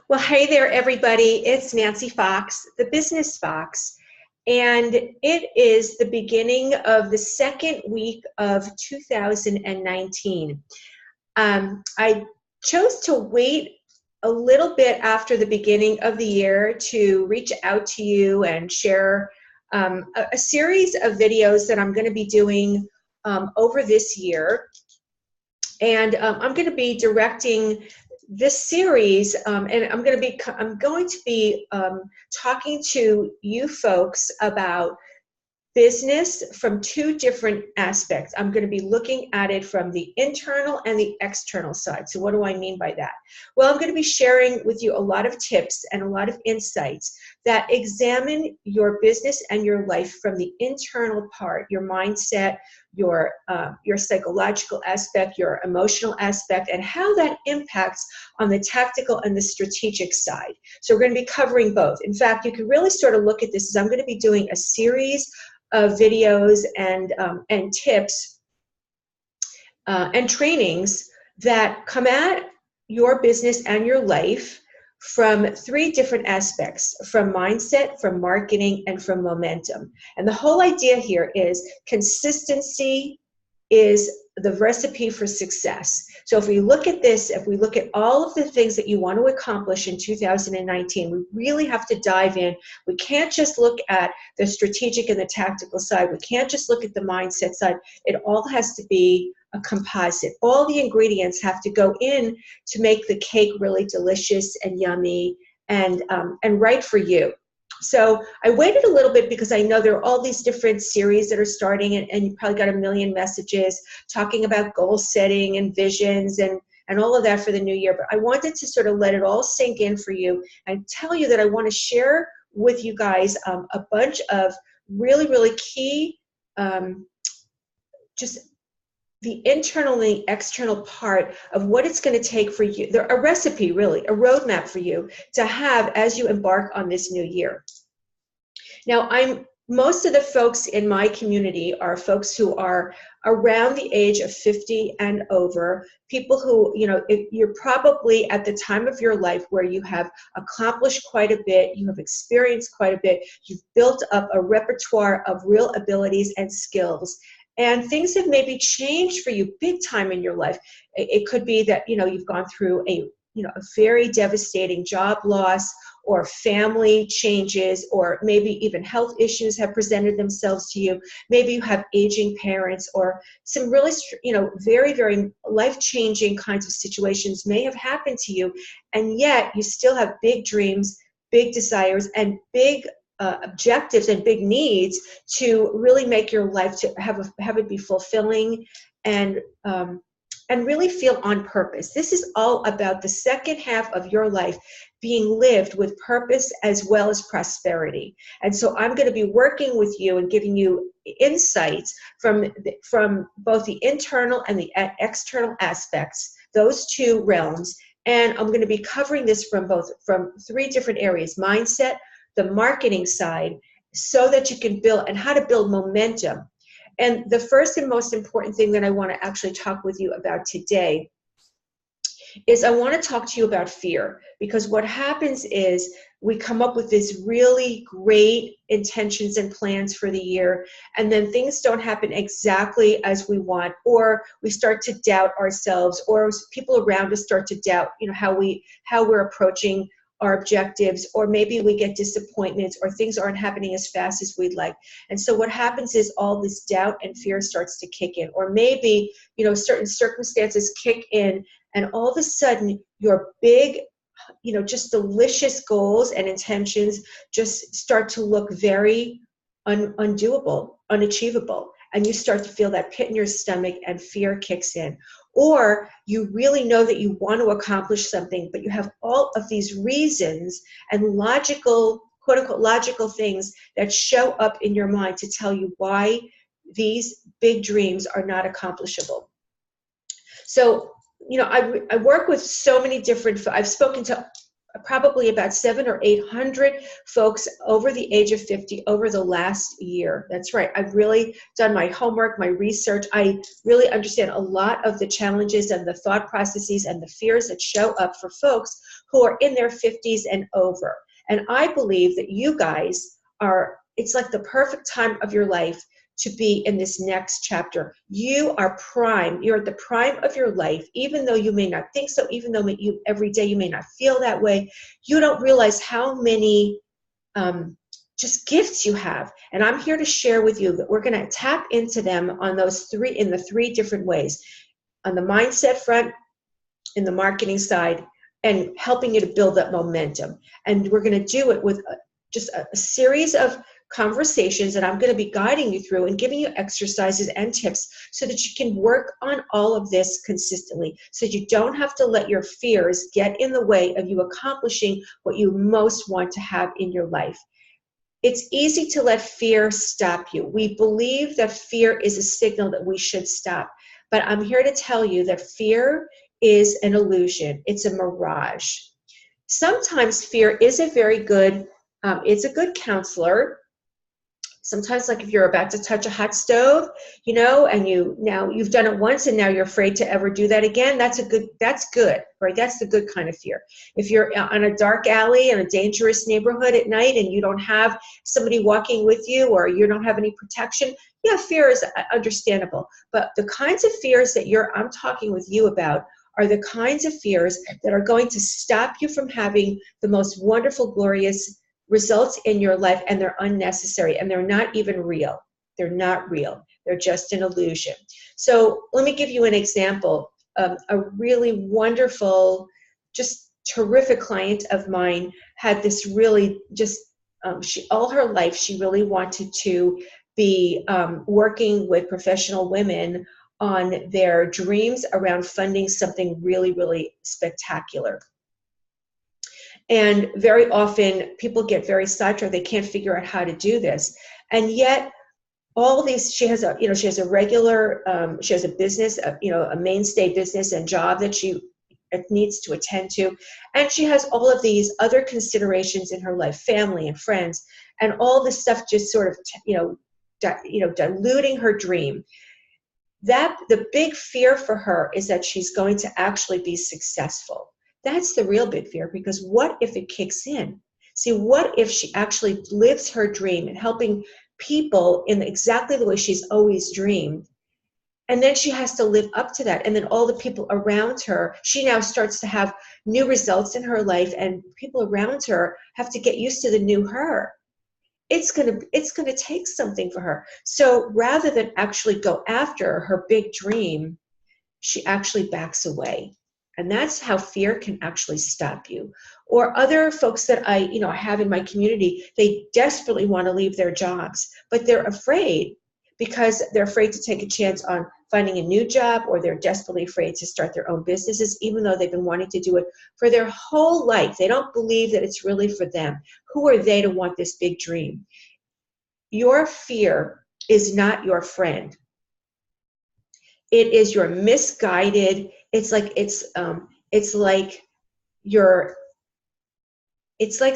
Well, hey there, everybody. It's Nancy Fox, the Business Fox, and it is the beginning of the second week of 2019. I chose to wait a little bit after the beginning of the year to reach out to you and share a series of videos that I'm going to be doing over this year. And I'm going to be directing this series, and I'm going to be talking to you folks about business from two different aspects. I'm going to be looking at it from the internal and the external side. So what do I mean by that? Well, I'm going to be sharing with you a lot of tips and a lot of insights that examine your business and your life from the internal part, your mindset, your psychological aspect, your emotional aspect, and how that impacts on the tactical and the strategic side. So we're going to be covering both. In fact, you can really sort of look at this as I'm going to be doing a series of videos and tips and trainings that come at your business and your life from three different aspects: from mindset, from marketing, and from momentum. And the whole idea here is consistency is the recipe for success. So if we look at this, if we look at all of the things that you want to accomplish in 2019, we really have to dive in. We can't just look at the strategic and the tactical side. We can't just look at the mindset side. It all has to be a composite. All the ingredients have to go in to make the cake really delicious and yummy and right for you. So I waited a little bit because I know there are all these different series that are starting, and you probably got a million messages talking about goal setting and visions and all of that for the new year. But I wanted to sort of let it all sink in for you and tell you that I want to share with you guys a bunch of really, really key, just the internal and the external part of what it's going to take for you, a recipe, really, a roadmap for you to have as you embark on this new year. Now, most of the folks in my community are folks who are around the age of 50 and over, people who, you're probably at the time of your life where you have accomplished quite a bit, you have experienced quite a bit, you've built up a repertoire of real abilities and skills. And things have maybe changed for you big time in your life. It could be that, you've gone through a very devastating job loss, or family changes, or maybe even health issues have presented themselves to you. Maybe you have aging parents, or some really, very, very life-changing kinds of situations may have happened to you, and yet you still have big dreams, big desires, and big objectives and big needs to really make your life to have it be fulfilling and really feel on purpose. This is all about the second half of your life being lived with purpose as well as prosperity. And so I'm going to be working with you and giving you insights from both the internal and the external aspects, those two realms. And I'm going to be covering this from three different areas: mindset, the marketing side, so that you can build, and how to build momentum. And the first and most important thing that I want to actually talk with you about today is I want to talk to you about fear, because what happens is we come up with these really great intentions and plans for the year, and then things don't happen exactly as we want, or we start to doubt ourselves, or people around us start to doubt, how we're approaching our objectives, or maybe we get disappointments, or things aren't happening as fast as we'd like. And so what happens is all this doubt and fear starts to kick in, or maybe, certain circumstances kick in, and all of a sudden your big, just delicious goals and intentions just start to look very undoable, unachievable. And you start to feel that pit in your stomach and fear kicks in. Or you really know that you want to accomplish something, but you have all of these reasons and logical, quote unquote, logical things that show up in your mind to tell you why these big dreams are not accomplishable. So, I work with so many different, I've spoken to probably about 700 or 800 folks over the age of 50 over the last year. That's right. I've really done my homework, my research. I really understand a lot of the challenges and the thought processes and the fears that show up for folks who are in their 50s and over. And I believe that you guys are, it's like the perfect time of your life to be in this next chapter. You are prime. You're at the prime of your life, even though you may not think so, even though you every day you may not feel that way. You don't realize how many just gifts you have. And I'm here to share with you that we're going to tap into them on those three, in the three different ways. On the mindset front, in the marketing side, and helping you to build that momentum. And we're going to do it with just a series of conversations that I'm going to be guiding you through and giving you exercises and tips so that you can work on all of this consistently, so you don't have to let your fears get in the way of you accomplishing what you most want to have in your life. It's easy to let fear stop you. We believe that fear is a signal that we should stop. But I'm here to tell you that fear is an illusion. It's a mirage. Sometimes fear is a very good, it's a good counselor. Sometimes, like if you're about to touch a hot stove, you know, and you've done it once and now you're afraid to ever do that again, that's good, right? That's the good kind of fear. If you're on a dark alley in a dangerous neighborhood at night and you don't have somebody walking with you or you don't have any protection, yeah, fear is understandable. But the kinds of fears that I'm talking with you about are the kinds of fears that are going to stop you from having the most wonderful, glorious results in your life, and they're unnecessary, and they're not even real. They're not real. They're just an illusion. So let me give you an example. A really wonderful, just terrific client of mine had this really just, all her life, she really wanted to be working with professional women on their dreams around funding something really, really spectacular. And very often people get very sidetracked. They can't figure out how to do this. And yet all these, she has a regular, she has a business, a mainstay business and job that she needs to attend to. And she has all of these other considerations in her life, family and friends, and all this stuff just sort of, diluting her dream. That the big fear for her is that she's going to actually be successful. That's the real big fear, because what if it kicks in? See, what if she actually lives her dream and helping people in exactly the way she's always dreamed, and then she has to live up to that, and then all the people around her, she now starts to have new results in her life, and people around her have to get used to the new her. It's gonna take something for her. So rather than actually go after her big dream, she actually backs away. And that's how fear can actually stop you. Or other folks that I have in my community, they desperately want to leave their jobs, but they're afraid because they're afraid to take a chance on finding a new job, or they're desperately afraid to start their own businesses, even though they've been wanting to do it for their whole life. They don't believe that it's really for them. Who are they to want this big dream? Your fear is not your friend. It is your misguided. It's like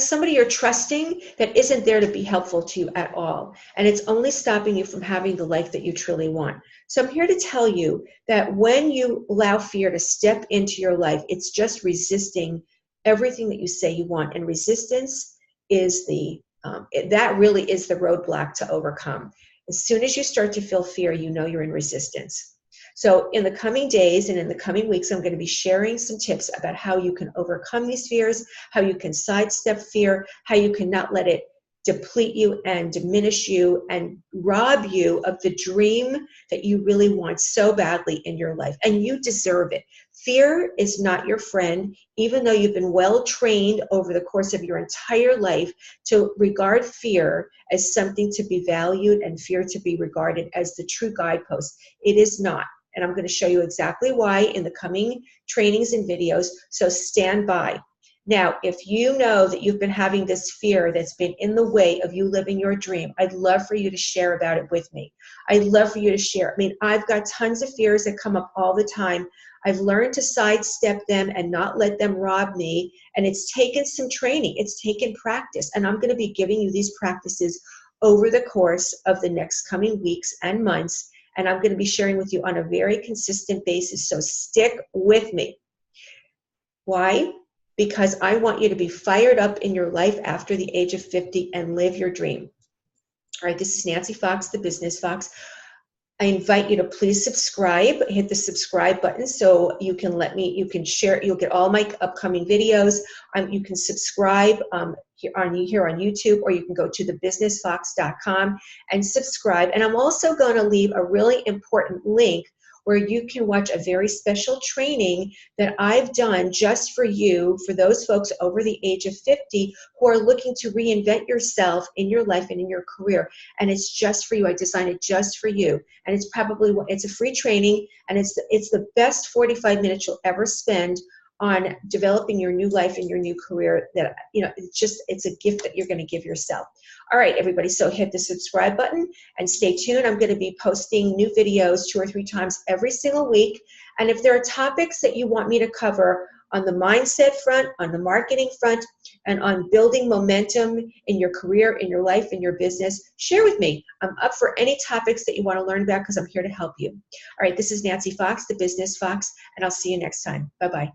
somebody you're trusting that isn't there to be helpful to you at all. And it's only stopping you from having the life that you truly want. So I'm here to tell you that when you allow fear to step into your life, it's just resisting everything that you say you want. And resistance is that really is the roadblock to overcome. As soon as you start to feel fear, you know you're in resistance. So in the coming days and in the coming weeks, I'm going to be sharing some tips about how you can overcome these fears, how you can sidestep fear, how you can not let it deplete you and diminish you and rob you of the dream that you really want so badly in your life. And you deserve it. Fear is not your friend, even though you've been well trained over the course of your entire life to regard fear as something to be valued and fear to be regarded as the true guidepost. It is not. And I'm going to show you exactly why in the coming trainings and videos, so stand by. Now, if you know that you've been having this fear that's been in the way of you living your dream, I'd love for you to share about it with me. I'd love for you to share. I mean, I've got tons of fears that come up all the time. I've learned to sidestep them and not let them rob me. And it's taken some training. It's taken practice. And I'm going to be giving you these practices over the course of the next coming weeks and months. And I'm going to be sharing with you on a very consistent basis. So stick with me. Why? because I want you to be fired up in your life after the age of 50 and live your dream. All right, this is Nancy Fox, the Business Fox. I invite you to please subscribe, hit the subscribe button so you can share, you'll get all my upcoming videos. You can subscribe here on YouTube, or you can go to thebusinessfox.com and subscribe. And I'm also going to leave a really important link where you can watch a very special training that I've done just for you, for those folks over the age of 50 who are looking to reinvent yourself in your life and in your career. And it's just for you. I designed it just for you. And it's a free training, and it's the best 45 minutes you'll ever spend on developing your new life and your new career. That, it's a gift that you're going to give yourself. All right, everybody, so hit the subscribe button and stay tuned. I'm going to be posting new videos 2 or 3 times every single week. And if there are topics that you want me to cover on the mindset front, on the marketing front, and on building momentum in your career, in your life, in your business, share with me. I'm up for any topics that you want to learn about because I'm here to help you. All right, this is Nancy Fox, the Business Fox, and I'll see you next time. Bye-bye.